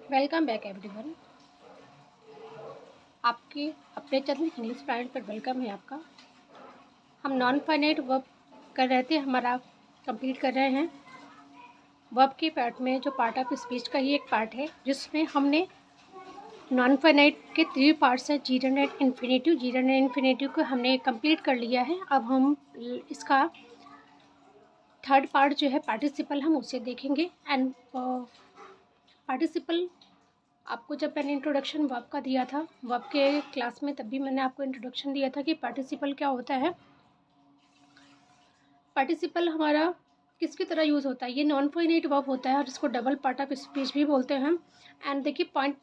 Welcome back everyone. आपके अपने channel English planet पर वेलकम है आपका। हम नॉन फाइनाइट वर्ब कर रहे थे, हमारा कंप्लीट कर रहे हैं। वर्ब के पार्ट में जो पार्ट ऑफ स्पीच का ही एक पार्ट है जिसमें हमने नॉन फाइनाइट के 3 पार्ट्स हैं, gerund and infinitive. Gerund and infinitive को हमने कंप्लीट कर लिया है। अब हम इसका थर्ड पार्ट जो है पार्टिसिपल, हम उसे देखेंगे। एंड पार्टिसिपल आपको जब मैंने इंट्रोडक्शन वर्ब का दिया था, वर्ब के क्लास में, तब भी मैंने आपको इंट्रोडक्शन दिया था कि पार्टिसिपल क्या होता है। पार्टिसिपल हमारा किसकी तरह यूज़ होता है, ये नॉन फाइनाइट वर्ब होता है और इसको डबल पार्ट ऑफ स्पीच भी बोलते हैं। एंड देखिए पॉइंट,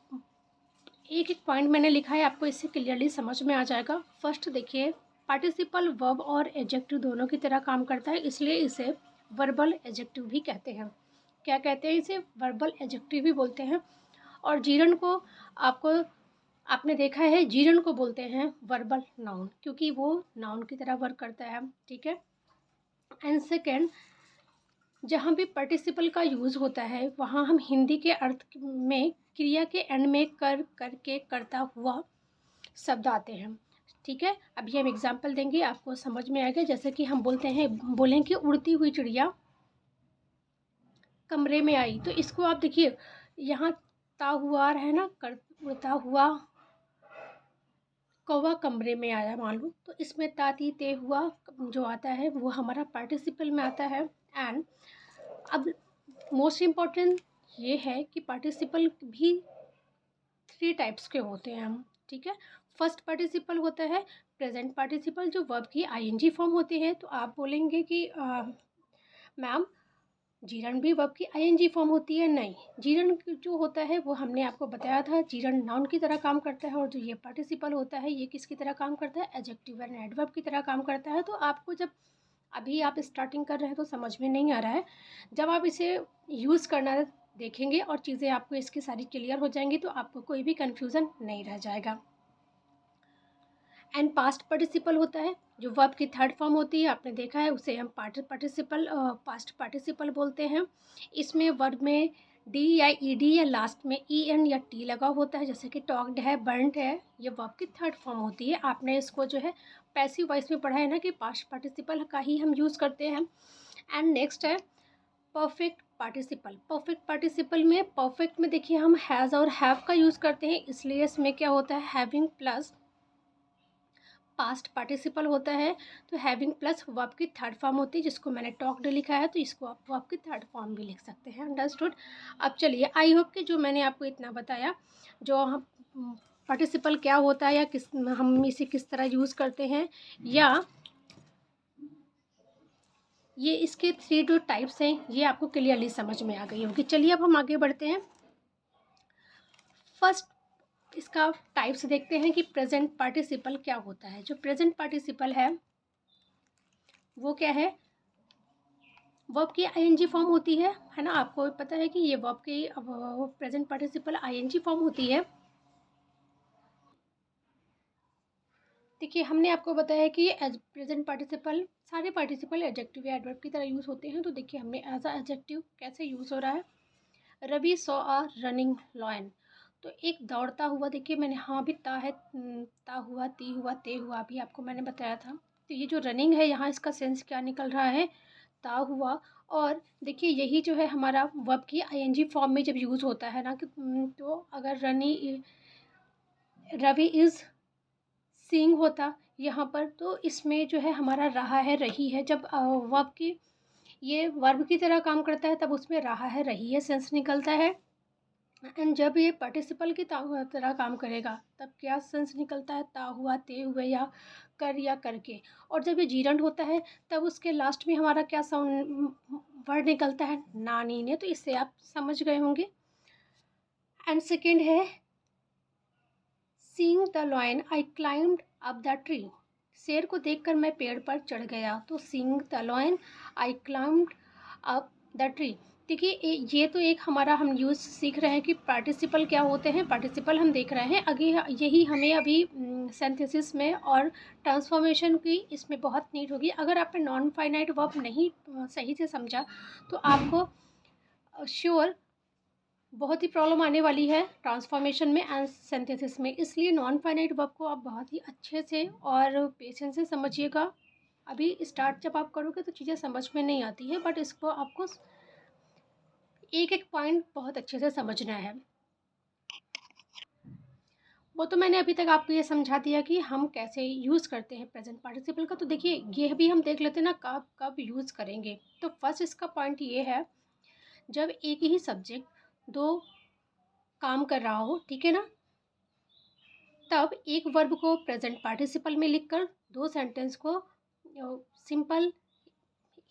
एक एक पॉइंट मैंने लिखा है, आपको इससे क्लियरली समझ में आ जाएगा। फर्स्ट देखिए, पार्टिसिपल वर्ब और एडजेक्टिव दोनों की तरह काम करता है, इसलिए इसे वर्बल एडजेक्टिव भी कहते हैं। क्या कहते हैं इसे? वर्बल एडजेक्टिव भी बोलते हैं। और जीरन को आपको आपने देखा है, जीरन को बोलते हैं वर्बल नाउन, क्योंकि वो नाउन की तरह वर्क करता है। ठीक है। एंड सेकेंड, जहाँ भी पार्टिसिपल का यूज़ होता है वहाँ हम हिंदी के अर्थ में क्रिया के एंड में कर, करके, करता हुआ शब्द आते हैं। ठीक है। अभी हम एग्जाम्पल देंगे, आपको समझ में आएगा। जैसे कि हम बोलें कि उड़ती हुई चिड़िया कमरे में आई, तो इसको आप देखिए, यहाँ ता हुआ है ना, कर उड़ता हुआ कौवा कमरे में आया मान लो, तो इसमें ताती ते हुआ जो आता है वो हमारा पार्टिसिपल में आता है। एंड अब मोस्ट इम्पॉर्टेंट ये है कि पार्टिसिपल भी 3 टाइप्स के होते हैं हम। ठीक है। फर्स्ट पार्टिसिपल होता है प्रेजेंट पार्टिसिपल, जो वर्ब की आईएनजी फॉर्म होती है। तो आप बोलेंगे कि मैम जीरन भी वर्ब की आईएनजी फॉर्म होती है? नहीं, जीरन जो होता है वो हमने आपको बताया था, जीरन नाउन की तरह काम करता है। और जो ये पार्टिसिपल होता है ये किसकी तरह काम करता है? एडजेक्टिव एंड एडवर्ब की तरह काम करता है। तो आपको जब अभी आप स्टार्टिंग कर रहे हैं तो समझ में नहीं आ रहा है, जब आप इसे यूज़ करना देखेंगे और चीज़ें आपको इसकी सारी क्लियर हो जाएंगी तो आपको कोई भी कन्फ्यूज़न नहीं रह जाएगा। एंड पास्ट पार्टिसिपल होता है जो वर्ब की थर्ड फॉर्म होती है, आपने देखा है, उसे हम पास्ट पार्टिसिपल बोलते हैं। इसमें वर्ब में डी या ईडी या लास्ट में ई एन या टी लगा होता है, जैसे कि टॉक्ड है, बर्न्ड है, ये वर्ब की थर्ड फॉर्म होती है। आपने इसको जो है पैसिव वॉइस में पढ़ा है ना कि पास्ट पार्टिसिपल का ही हम यूज़ करते हैं। एंड नेक्स्ट है परफेक्ट पार्टिसिपल। परफेक्ट पार्टिसिपल में, परफेक्ट में देखिए हम हैज़ और हैव का यूज़ करते हैं, इसलिए इसमें क्या होता है, हैविंग प्लस पास्ट पार्टिसिपल होता है। तो हैविंग प्लस वर्ब की थर्ड फॉर्म होती है, जिसको मैंने टॉक्ड लिखा है, तो इसको आप वर्ब की थर्ड फॉर्म भी लिख सकते हैं। अंडरस्टूड। अब चलिए, आई होप कि जो मैंने आपको इतना बताया, जो हम पार्टिसिपल क्या होता है या हम इसे किस तरह यूज़ करते हैं, या ये इसके 3 जो टाइप्स हैं, ये आपको क्लियरली समझ में आ गई होगी। चलिए अब हम आगे बढ़ते हैं। फर्स्ट इसका टाइप्स देखते हैं कि प्रेजेंट पार्टिसिपल क्या होता है। जो प्रेजेंट पार्टिसिपल है वो क्या है? वर्ब की आईएनजी फॉर्म होती है ना। आपको पता है कि ये वर्ब की प्रेजेंट पार्टिसिपल आईएनजी फॉर्म होती है। देखिए हमने आपको बताया कि एज प्रेजेंट पार्टिसिपल, सारे पार्टिसिपल एडजेक्टिव या एडवर्ब की तरह यूज़ होते हैं। तो देखिए हमने एज अ एडजेक्टिव कैसे यूज़ हो रहा है। Ravi saw a running lion, तो एक दौड़ता हुआ, देखिए मैंने हाँ भी ता है, ता हुआ, ती हुआ, ते हुआ भी आपको मैंने बताया था। तो ये जो रनिंग है यहाँ इसका सेंस क्या निकल रहा है? ता हुआ। और देखिए यही जो है हमारा वर्ब की आईएनजी फॉर्म में जब यूज़ होता है ना कि तो अगर रवि इज़ सीइंग होता यहाँ पर, तो इसमें जो है हमारा रहा है, रही है। जब वर्ब की ये वर्ब की तरह काम करता है तब उसमें रहा है, रही है सेंस निकलता है। एंड जब ये पार्टिसिपल की तरह काम करेगा तब क्या सेंस निकलता है? ता हुआ, ते हुए, या करके। और जब ये जीरंड होता है तब उसके लास्ट में हमारा क्या साउंड वर्ड निकलता है? नानी ने। तो इससे आप समझ गए होंगे। एंड सेकेंड है seeing the lion I climbed up the tree, शेर को देखकर मैं पेड़ पर चढ़ गया। तो seeing the lion I climbed up the tree. देखिए ये तो एक हमारा हम यूज़ सीख रहे हैं कि पार्टिसिपल क्या होते हैं। पार्टिसिपल हम देख रहे हैं आगे, यही हमें अभी सिंथेसिस में और ट्रांसफॉर्मेशन की इसमें बहुत नीड होगी। अगर आपने नॉन फाइनाइट वर्ब नहीं सही से समझा तो आपको श्योर बहुत ही प्रॉब्लम आने वाली है ट्रांसफॉर्मेशन में एंड सिंथेसिस में, इसलिए नॉन फाइनाइट वर्ब को आप बहुत ही अच्छे से और पेशेंस से समझिएगा। अभी स्टार्ट जब आप करोगे तो चीज़ें समझ में नहीं आती है, बट इसको आपको एक एक पॉइंट बहुत अच्छे से समझना है। वो तो मैंने अभी तक आपको ये समझा दिया कि हम कैसे यूज़ करते हैं प्रेजेंट पार्टिसिपल का। तो देखिए ये भी हम देख लेते हैं ना कब कब यूज़ करेंगे। तो फर्स्ट इसका पॉइंट ये है, जब एक ही सब्जेक्ट दो काम कर रहा हो, ठीक है ना, तब एक वर्ब को प्रेजेंट पार्टिसिपल में लिखकर दो सेंटेंस को सिंपल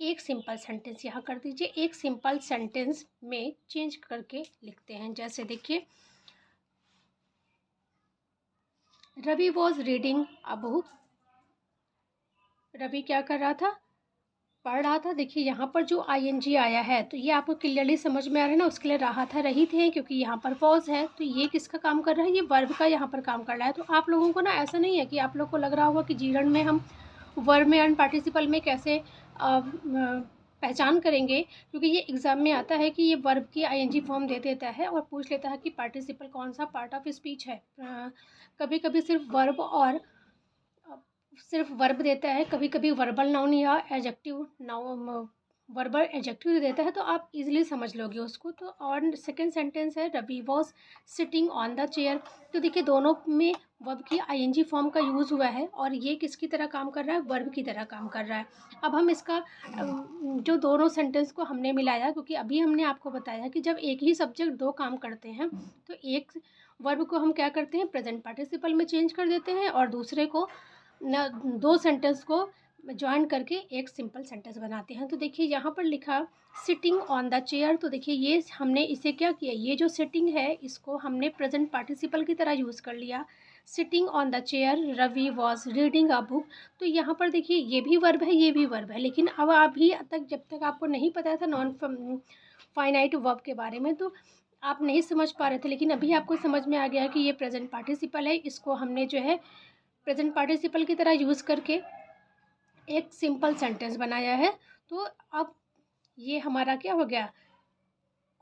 एक सिंपल सेंटेंस यहाँ कर दीजिए, एक सिंपल सेंटेंस में चेंज करके लिखते हैं। जैसे देखिए, Ravi was reading a book. Ravi क्या कर रहा था, पढ़ रहा था। देखिए यहाँ पर जो आईएनजी आया है तो ये आपको क्लियरली समझ में आ रहा है ना, उसके लिए रहा था रही थे, क्योंकि यहाँ पर वॉज है तो ये किसका काम कर रहा है, ये वर्ब का यहाँ पर काम कर रहा है। तो आप लोगों को ना ऐसा नहीं है कि आप लोग को लग रहा होगा कि जीरण में हम वर्ब में एंड पार्टिसिपल में कैसे पहचान करेंगे, क्योंकि ये एग्ज़ाम में आता है कि ये वर्ब की आईएनजी फॉर्म दे देता है और पूछ लेता है कि पार्टिसिपल कौन सा पार्ट ऑफ स्पीच है। कभी कभी सिर्फ वर्ब देता है, कभी कभी वर्बल नाउन या एडजेक्टिव नाउन वर्बल एडजेक्टिव देता है, तो आप इजीली समझ लोगे उसको। तो और सेकंड सेंटेंस है, Ravi was sitting on the chair. तो देखिए दोनों में वर्ब की आईएनजी फॉर्म का यूज़ हुआ है और ये किसकी तरह काम कर रहा है, वर्ब की तरह काम कर रहा है। अब हम इसका जो दोनों सेंटेंस को हमने मिलाया, क्योंकि अभी हमने आपको बताया कि जब एक ही सब्जेक्ट दो काम करते हैं तो एक वर्ब को हम क्या करते हैं, प्रेजेंट पार्टिसिपल में चेंज कर देते हैं और दूसरे को न दो सेंटेंस को ज्वाइन करके एक सिंपल सेंटेंस बनाते हैं। तो देखिए यहाँ पर लिखा सिटिंग ऑन द चेयर। तो देखिए ये हमने इसे क्या किया, ये जो सिटिंग है इसको हमने प्रेजेंट पार्टिसिपल की तरह यूज़ कर लिया। Sitting on the chair, Ravi was reading a book. तो यहाँ पर देखिए ये भी वर्ब है, ये भी वर्ब है, लेकिन अब अभी तक जब तक आपको नहीं पता था नॉन फाइनाइट वर्ब के बारे में तो आप नहीं समझ पा रहे थे, लेकिन अभी आपको समझ में आ गया कि ये प्रेजेंट पार्टिसिपल है, इसको हमने जो है प्रेजेंट पार्टिसिपल की तरह यूज़ करके एक सिंपल सेंटेंस बनाया है। तो अब ये हमारा क्या हो गया,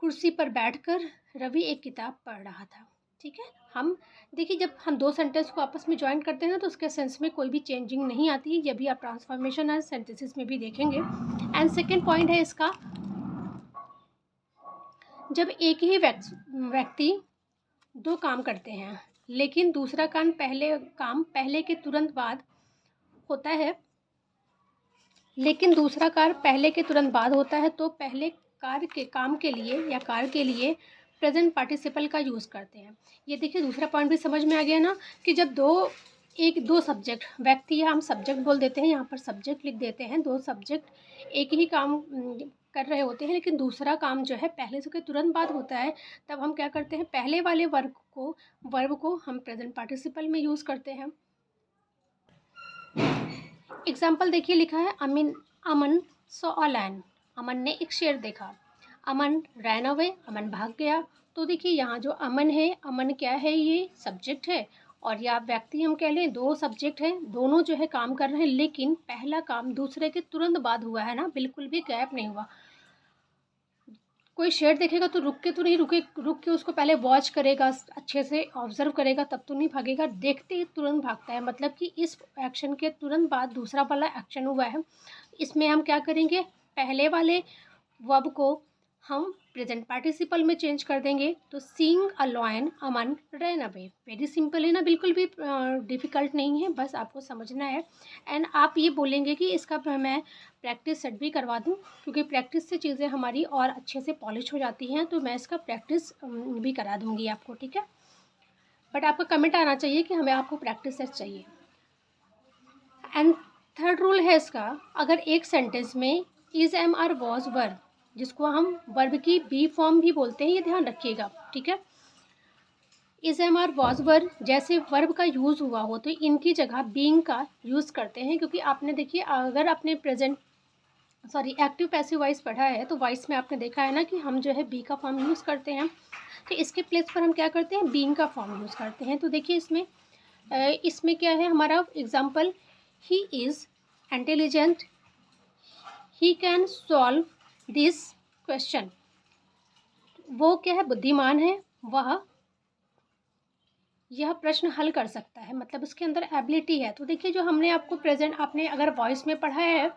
कुर्सी पर बैठकर रवि एक किताब पढ़ रहा था। ठीक है, हम देखिए जब हम दो सेंटेंस को आपस में ज्वाइन करते हैं ना तो उसके सेंस में कोई भी चेंजिंग नहीं आती है। ये भी आप ट्रांसफॉर्मेशन एंड सेंटेंसेस में भी देखेंगे। एंड सेकेंड पॉइंट है इसका, जब एक ही व्यक्ति दो काम करते हैं लेकिन दूसरा काम पहले के तुरंत बाद होता है, लेकिन दूसरा कार्य पहले के तुरंत बाद होता है, तो पहले कार्य के काम के लिए या कार्य के लिए प्रेजेंट पार्टिसिपल का यूज़ करते हैं। ये देखिए दूसरा पॉइंट भी समझ में आ गया ना, कि जब दो सब्जेक्ट व्यक्ति या हम सब्जेक्ट बोल देते हैं, यहाँ पर सब्जेक्ट लिख देते हैं, दो सब्जेक्ट एक ही काम कर रहे होते हैं लेकिन दूसरा काम जो है पहले से के तुरंत बाद होता है, तब हम क्या करते हैं, पहले वाले वर्ब को हम प्रेजेंट पार्टिसिपल में यूज़ करते हैं। एग्जाम्पल देखिए लिखा है, अमन सॉ अ लायन। अमन ने एक शेर देखा। अमन रैन अवे, अमन भाग गया। तो देखिए यहाँ जो अमन है, अमन क्या है, ये सब्जेक्ट है और या व्यक्ति हम कह लें, दो सब्जेक्ट हैं, दोनों जो है काम कर रहे हैं लेकिन पहला काम दूसरे के तुरंत बाद हुआ है ना, बिल्कुल भी गैप नहीं हुआ। कोई शेर देखेगा तो रुक के तो नहीं रुक के उसको पहले वॉच करेगा, अच्छे से ऑब्जर्व करेगा, तब तो नहीं भागेगा, देखते ही तुरंत भागता है। मतलब कि इस एक्शन के तुरंत बाद दूसरा वाला एक्शन हुआ है। इसमें हम क्या करेंगे, पहले वाले वर्ब को हम प्रेजेंट पार्टिसिपल में चेंज कर देंगे। तो seeing a lion, Aman ran away. Very simple है ना, बिल्कुल भी डिफ़िकल्ट नहीं है, बस आपको समझना है। एंड आप ये बोलेंगे कि इसका मैं प्रैक्टिस सेट भी करवा दूँ, क्योंकि प्रैक्टिस से चीज़ें हमारी और अच्छे से पॉलिश हो जाती हैं, तो मैं इसका प्रैक्टिस भी करा दूँगी आपको, ठीक है। बट आपका कमेंट आना चाहिए कि हमें आपको प्रैक्टिस सेट चाहिए। एंड थर्ड रूल है इसका, अगर एक सेंटेंस में इज़, एम, आर, वॉज, वर, जिसको हम वर्ब की बी फॉर्म भी बोलते हैं, ये ध्यान रखिएगा, ठीक है। इज़, एम, आर, वॉज, वर जैसे वर्ब का यूज़ हुआ हो तो इनकी जगह बीइंग का यूज़ करते हैं, क्योंकि आपने देखिए अगर आपने एक्टिव पैसिव वॉइस पढ़ा है तो वॉइस में आपने देखा है ना कि हम जो है बी का फॉर्म यूज़ करते हैं, तो इसके प्लेस पर हम क्या करते हैं, बीइंग का फॉर्म यूज़ करते हैं। तो देखिए इसमें क्या है हमारा example, he is intelligent, he can solve this question. वो क्या है, बुद्धिमान है, वह यह प्रश्न हल कर सकता है, मतलब उसके अंदर एबिलिटी है। तो देखिए जो हमने आपको प्रेजेंट, आपने अगर वॉइस में पढ़ा है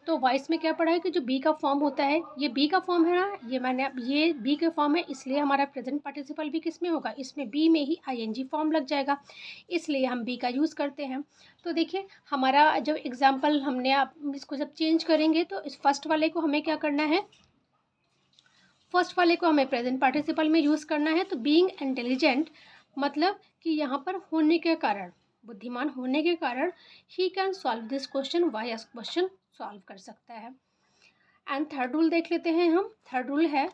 तो वॉइस में क्या पढ़ा है कि जो बी का फॉर्म होता है, ये बी का फॉर्म है ना, ये मैंने अब ये बी का फॉर्म है, इसलिए हमारा प्रेजेंट पार्टिसिपल भी किस में होगा, इसमें बी में ही आईएनजी फॉर्म लग जाएगा, इसलिए हम बी का यूज़ करते हैं। तो देखिए हमारा जब एग्जाम्पल हमने आप इसको जब चेंज करेंगे तो इस फर्स्ट वाले को हमें क्या करना है, फर्स्ट वाले को हमें प्रेजेंट पार्टिसिपल में यूज़ करना है। तो बीइंग इंटेलिजेंट मतलब कि यहाँ पर होने के कारण, बुद्धिमान होने के कारण ही can solve this question, why question solve कर सकता है। एंड थर्ड रूल देख लेते हैं हम। थर्ड रूल है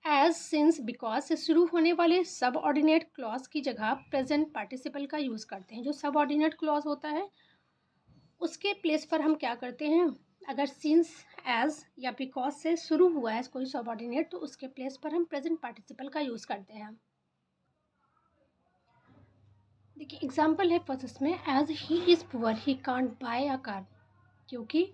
एज, सिंस, बिकॉज से शुरू होने वाले सब ऑर्डिनेट क्लॉज की जगह प्रेजेंट पार्टिसिपल का यूज़ करते हैं। जो सब ऑर्डिनेट क्लॉज होता है उसके प्लेस पर हम क्या करते हैं, अगर सिंस, एज या बिकॉज से शुरू हुआ है कोई सबऑर्डिनेट तो उसके प्लेस पर हम प्रेजेंट पार्टिसिपल का यूज़ करते हैं। देखिए एग्जाम्पल है फर्स्ट इसमें, as he is poor he can't buy a car, क्योंकि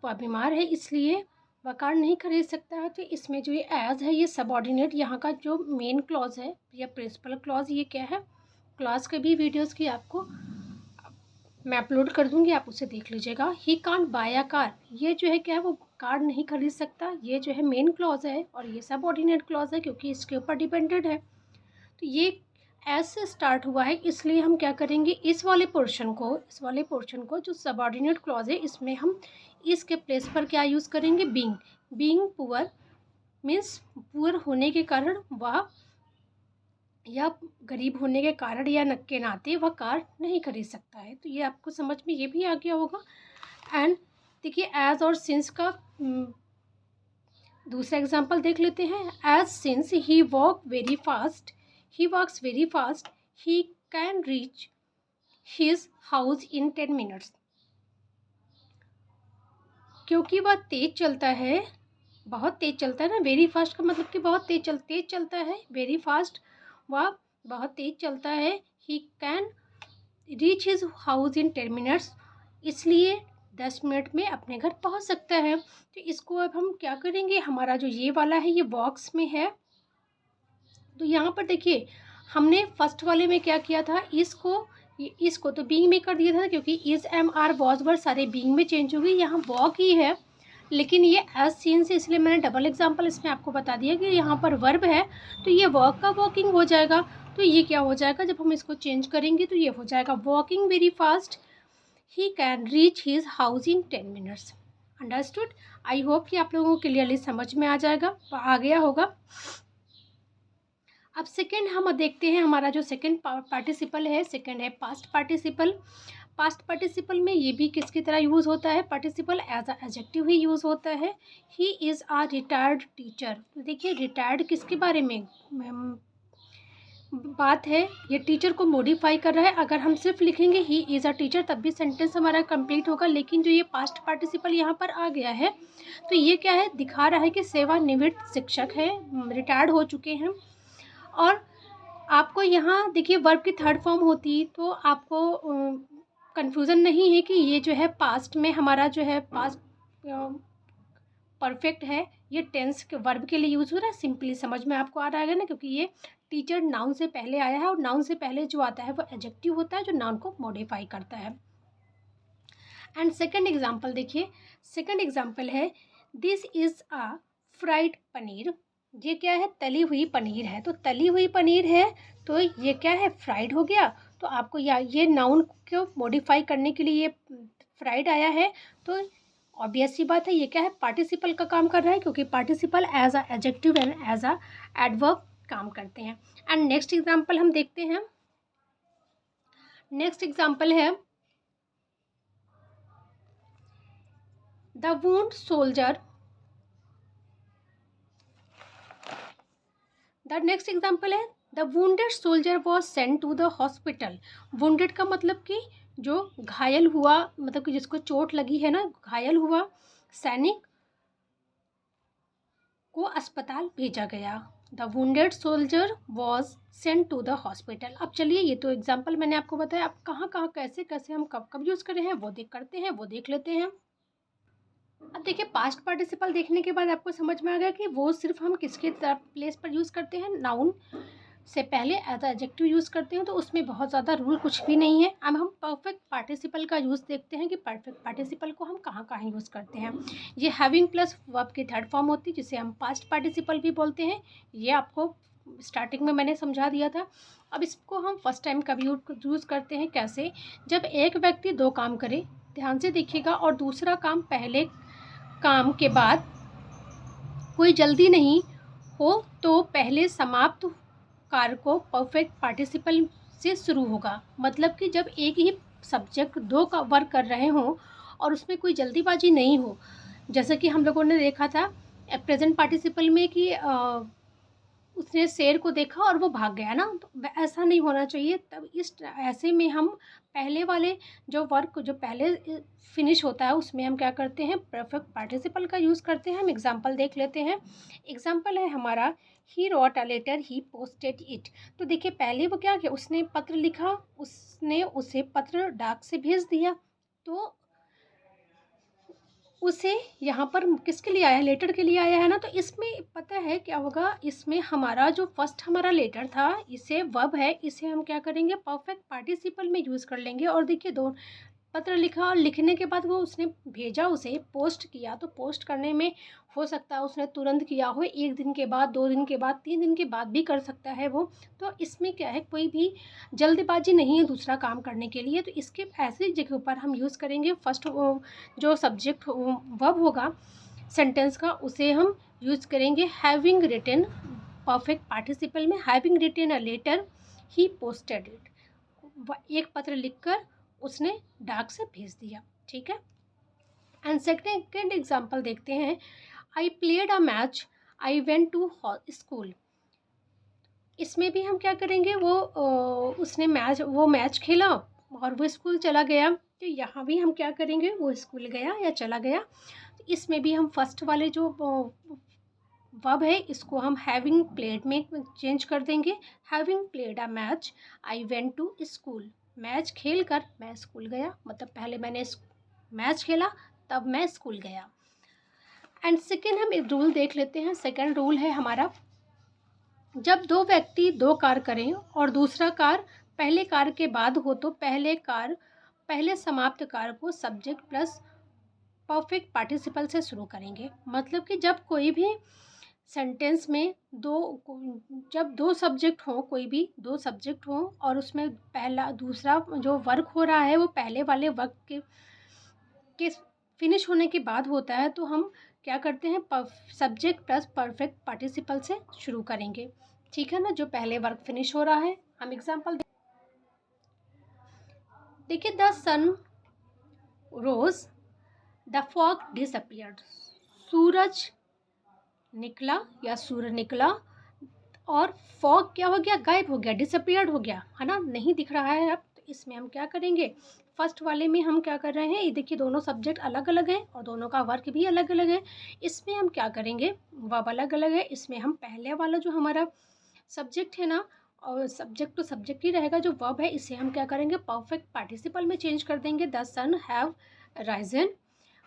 वह बीमार है इसलिए वह कार नहीं खरीद सकता है। तो इसमें जो ये एज है ये सबऑर्डिनेट, यहाँ का जो मेन क्लॉज है या प्रिंसिपल क्लॉज, ये क्या है, क्लॉज के भी वीडियोज़ की आपको मैं अपलोड कर दूंगी, आप उसे देख लीजिएगा। ही कांट बाय अ कार, ये जो है क्या है, वो कार नहीं खरीद सकता, ये जो है मेन क्लॉज है और ये सबऑर्डिनेट क्लॉज है क्योंकि इसके ऊपर डिपेंडेंट है। तो ये एस से स्टार्ट हुआ है, इसलिए हम क्या करेंगे, इस वाले पोर्शन को, इस वाले पोर्शन को जो सबऑर्डिनेट क्लॉज है इसमें हम इसके प्लेस पर क्या यूज़ करेंगे, being. Being poor means poor होने के कारण वह, या गरीब होने के कारण या के नाते वह कार नहीं खरीद सकता है। तो ये आपको समझ में ये भी आ गया होगा। एंड देखिए एज और सिंस का दूसरा एग्जांपल देख लेते हैं। As since he walk very fast, he walks very fast, he can reach his house in 10 minutes, क्योंकि वह तेज चलता है, बहुत तेज चलता है ना, वेरी फास्ट का मतलब कि बहुत तेज चलता है, वेरी फास्ट, वह बहुत तेज चलता है। ही can reach his house in 10 minutes, इसलिए 10 मिनट में अपने घर पहुंच सकता है। तो इसको अब हम क्या करेंगे, हमारा जो ये वाला है ये बॉक्स में है, तो यहाँ पर देखिए हमने फर्स्ट वाले में क्या किया था, इसको तो बीइंग में कर दिया था क्योंकि is, am, are, was were सारे बीइंग में चेंज हो गई, यहाँ वॉक ही है, लेकिन ये एज सीन से, इसलिए मैंने डबल एग्जाम्पल इसमें आपको बता दिया कि यहाँ पर वर्ब है तो ये वॉक का वॉकिंग हो जाएगा। तो ये क्या हो जाएगा, जब हम इसको चेंज करेंगे तो ये हो जाएगा walking very fast, he can reach his house in 10 minutes. Understood. I hope कि आप लोगों को क्लियरली समझ में आ जाएगा, आ गया होगा। अब सेकंड हम देखते हैं, हमारा जो सेकंड पार्टिसिपल है, सेकंड है पास्ट पार्टिसिपल। पास्ट पार्टिसिपल में ये भी किसकी तरह यूज़ होता है, पार्टिसिपल एज अ एडजेक्टिव ही यूज़ होता है। He is a retired teacher, तो देखिए रिटायर्ड किसके बारे में बात है, ये टीचर को मॉडिफाई कर रहा है। अगर हम सिर्फ लिखेंगे ही इज़ अ टीचर तब भी सेंटेंस हमारा कंप्लीट होगा, लेकिन जो ये पास्ट पार्टिसिपल यहाँ पर आ गया है तो ये क्या है, दिखा रहा है कि सेवानिवृत्त शिक्षक है, रिटायर्ड हो चुके हैं। और आपको यहाँ देखिए वर्ब की थर्ड फॉर्म होती तो आपको कंफ्यूजन नहीं है कि ये जो है पास्ट में हमारा जो है पास्ट परफेक्ट है, ये टेंस के वर्ब के लिए यूज़ हो रहा है, सिंपली समझ में आपको आ रहा है ना, क्योंकि ये टीचर नाउन से पहले आया है और नाउन से पहले जो आता है वो एडजेक्टिव होता है जो नाउन को मॉडिफाई करता है। एंड सेकंड एग्जांपल देखिए, सेकंड एग्जांपल है this is a fried paneer, ये क्या है, तली हुई पनीर है। तो तली हुई पनीर है तो ये क्या है, फ्राइड हो गया। तो आपको या ये नाउन को मॉडिफाई करने के लिए ये फ्राइड आया है, तो ऑब्वियस सी बात है ये क्या है, पार्टिसिपल का काम कर रहा है, क्योंकि participle as a adjective and as a adverb काम करते हैं। एंड नेक्स्ट एग्जांपल हम देखते हैं। नेक्स्ट एग्जांपल है the wound soldier, the next example है the wounded soldier was sent to the hospital. Wounded का मतलब कि जो घायल हुआ, मतलब कि जिसको चोट लगी है ना, घायल हुआ सैनिक को अस्पताल भेजा गया। The wounded soldier was sent to the hospital. अब चलिए ये तो एग्जाम्पल मैंने आपको बताया, अब कहाँ कहाँ कैसे कैसे हम कब कब यूज़ कर रहे हैं वो देख लेते हैं। अब देखिए पास्ट पार्टिसिपल देखने के बाद आपको समझ में आ गया कि वो सिर्फ हम किसके प्लेस पर यूज़ करते हैं, नाउन से पहले एज एडजेक्टिव यूज़ करते हैं, तो उसमें बहुत ज़्यादा रूल कुछ भी नहीं है। अब हम परफेक्ट पार्टिसिपल का यूज़ देखते हैं कि परफेक्ट पार्टिसिपल को हम कहाँ कहाँ यूज़ करते हैं। ये हैविंग प्लस वर्ब की थर्ड फॉर्म होती है, जिसे हम पास्ट पार्टिसिपल भी बोलते हैं। ये आपको स्टार्टिंग में मैंने समझा दिया था। अब इसको हम फर्स्ट टाइम कभी यूज़ करते हैं कैसे, जब एक व्यक्ति दो काम करे, ध्यान से देखिएगा, और दूसरा काम पहले काम के बाद कोई जल्दी नहीं हो, तो पहले समाप्त कार्य को परफेक्ट पार्टिसिपल से शुरू होगा। मतलब कि जब एक ही सब्जेक्ट दो का वर्क कर रहे हों और उसमें कोई जल्दीबाजी नहीं हो, जैसे कि हम लोगों ने देखा था प्रेजेंट पार्टिसिपल में कि उसने शेर को देखा और वो भाग गया ना, तो ऐसा नहीं होना चाहिए। तब इस ऐसे में हम पहले वाले जो वर्क जो पहले फिनिश होता है उसमें हम क्या करते हैं, परफेक्ट पार्टिसिपल का यूज़ करते हैं। हम एग्जांपल देख लेते हैं। एग्जांपल है हमारा he wrote a letter he posted it. तो देखिए पहले वो क्या किया, उसने पत्र लिखा, उसने उसे पत्र डाक से भेज दिया। तो उसे यहाँ पर किसके लिए आया है, लेटर के लिए आया है ना। तो इसमें पता है क्या होगा, इसमें हमारा जो फर्स्ट हमारा लेटर था, इसे वर्ब है, इसे हम क्या करेंगे, परफेक्ट पार्टिसिपल में यूज़ कर लेंगे। और देखिए दो पत्र लिखा और लिखने के बाद वो उसने भेजा, उसे पोस्ट किया। तो पोस्ट करने में हो सकता है उसने तुरंत किया हो, एक दिन के बाद, 2 दिन के बाद, 3 दिन के बाद भी कर सकता है वो। तो इसमें क्या है, कोई भी जल्दबाजी नहीं है दूसरा काम करने के लिए। तो इसके ऐसी जगह पर हम यूज़ करेंगे फर्स्ट जो सब्जेक्ट वर्ब होगा सेंटेंस का, उसे हम यूज़ करेंगे हैविंग रिटन। परफेक्ट पार्टिसिपल में having written a letter he posted it. एक पत्र लिखकर उसने डाक से भेज दिया। ठीक है। एंड सेकेंड एग्जाम्पल देखते हैं। I played a match, I went to school. इसमें भी हम क्या करेंगे, वो उसने मैच खेला और वो स्कूल चला गया। तो यहाँ भी हम क्या करेंगे, वो स्कूल गया या चला गया। तो इसमें भी हम फर्स्ट वाले जो वर्ब है इसको हम हैविंग प्लेड में चेंज कर देंगे। Having played a match, I went to school. Match खेल कर मैं स्कूल गया, मतलब पहले मैंने मैच खेला तब मैं स्कूल गया। एंड सेकेंड हम एक रूल देख लेते हैं। सेकेंड रूल है हमारा, जब दो व्यक्ति दो कार्य करें और दूसरा कार्य पहले कार्य के बाद हो, तो पहले समाप्त कार्य को सब्जेक्ट प्लस परफेक्ट पार्टिसिपल से शुरू करेंगे। मतलब कि जब कोई भी सेंटेंस में जब दो सब्जेक्ट हों, कोई भी दो सब्जेक्ट हों और उसमें पहला दूसरा जो वर्क हो रहा है वो पहले वाले वर्क के फिनिश होने के बाद होता है, तो हम क्या करते हैं, सब्जेक्ट प्लस परफेक्ट पार्टिसिपल से शुरू करेंगे। ठीक है ना, जो पहले वर्क फिनिश हो रहा है। हम एग्जांपल देखिए, the sun rose, the fog disappeared. सूरज निकला या सूर्य निकला और फॉग क्या हो गया, गायब हो गया, डिसअपियर्ड हो गया, है ना, नहीं दिख रहा है अब। तो इसमें हम क्या करेंगे, फर्स्ट वाले में हम क्या कर रहे हैं, ये देखिए दोनों सब्जेक्ट अलग अलग हैं और दोनों का वर्क भी अलग अलग है। इसमें हम क्या करेंगे, वर्ब अलग अलग है। इसमें हम पहले वाला जो हमारा सब्जेक्ट है ना, और सब्जेक्ट तो सब्जेक्ट ही रहेगा, जो वर्ब है इसे हम क्या करेंगे, परफेक्ट पार्टिसिपल में चेंज कर देंगे। The sun have risen.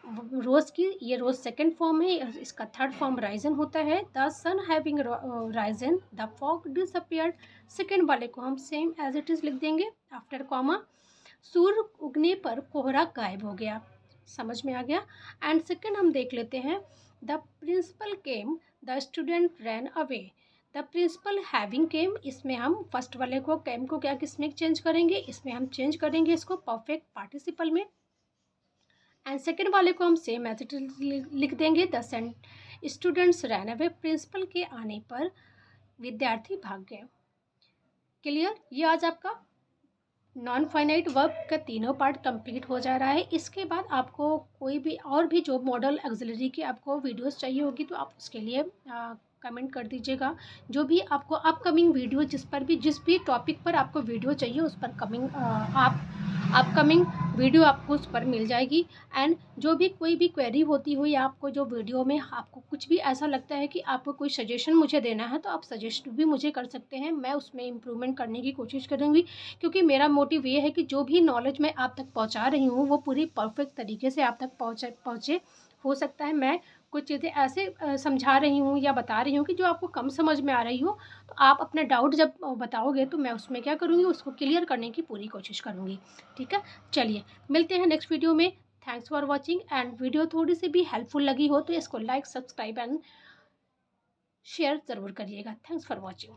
Rose की, ये रोज़ सेकंड फॉर्म है, इसका थर्ड फॉर्म राइजन होता है। The sun having risen, the fog disappeared. Second वाले को हम सेम एज इट इज़ लिख देंगे आफ्टर कॉमा। सूर्य उगने पर कोहरा गायब हो गया। समझ में आ गया। एंड सेकंड हम देख लेते हैं। The principal came, the student ran away. The principal having came, इसमें हम फर्स्ट वाले को केम को क्या किसमें चेंज करेंगे, इसमें हम चेंज करेंगे इसको परफेक्ट पार्टिसिपल में। एंड सेकेंड वाले को हम सेम एज इट लिख देंगे। The students ran away. Principal के आने पर विद्यार्थी भाग गए। क्लियर। ये आज आपका नॉन फाइनाइट वर्ब का तीनों पार्ट कंप्लीट हो जा रहा है। इसके बाद आपको कोई भी और भी जॉब मॉडल ऑक्सिलरी की आपको वीडियोस चाहिए होगी तो आप उसके लिए कमेंट कर दीजिएगा। जो भी आपको अपकमिंग वीडियो जिस भी टॉपिक पर आपको वीडियो चाहिए उस पर अपकमिंग वीडियो आपको उस पर मिल जाएगी। एंड जो भी कोई भी क्वेरी होती हो या आपको जो वीडियो में आपको कुछ भी ऐसा लगता है कि आपको कोई सजेशन मुझे देना है, तो आप सजेस्ट भी मुझे कर सकते हैं। मैं उसमें इम्प्रूवमेंट करने की कोशिश करूँगी, क्योंकि मेरा मोटिव ये है कि जो भी नॉलेज मैं आप तक पहुँचा रही हूँ वो पूरी परफेक्ट तरीके से आप तक पहुँचे। हो सकता है मैं कुछ चीज़ें ऐसे समझा रही हूँ या बता रही हूँ कि जो आपको कम समझ में आ रही हो, तो आप अपने डाउट जब बताओगे तो मैं उसमें क्या करूँगी, उसको क्लियर करने की पूरी कोशिश करूँगी। ठीक है? चलिए मिलते हैं नेक्स्ट वीडियो में। Thanks for watching, and video थोड़ी सी भी हेल्पफुल लगी हो तो इसको लाइक, सब्सक्राइब एंड शेयर ज़रूर करिएगा। Thanks for watching.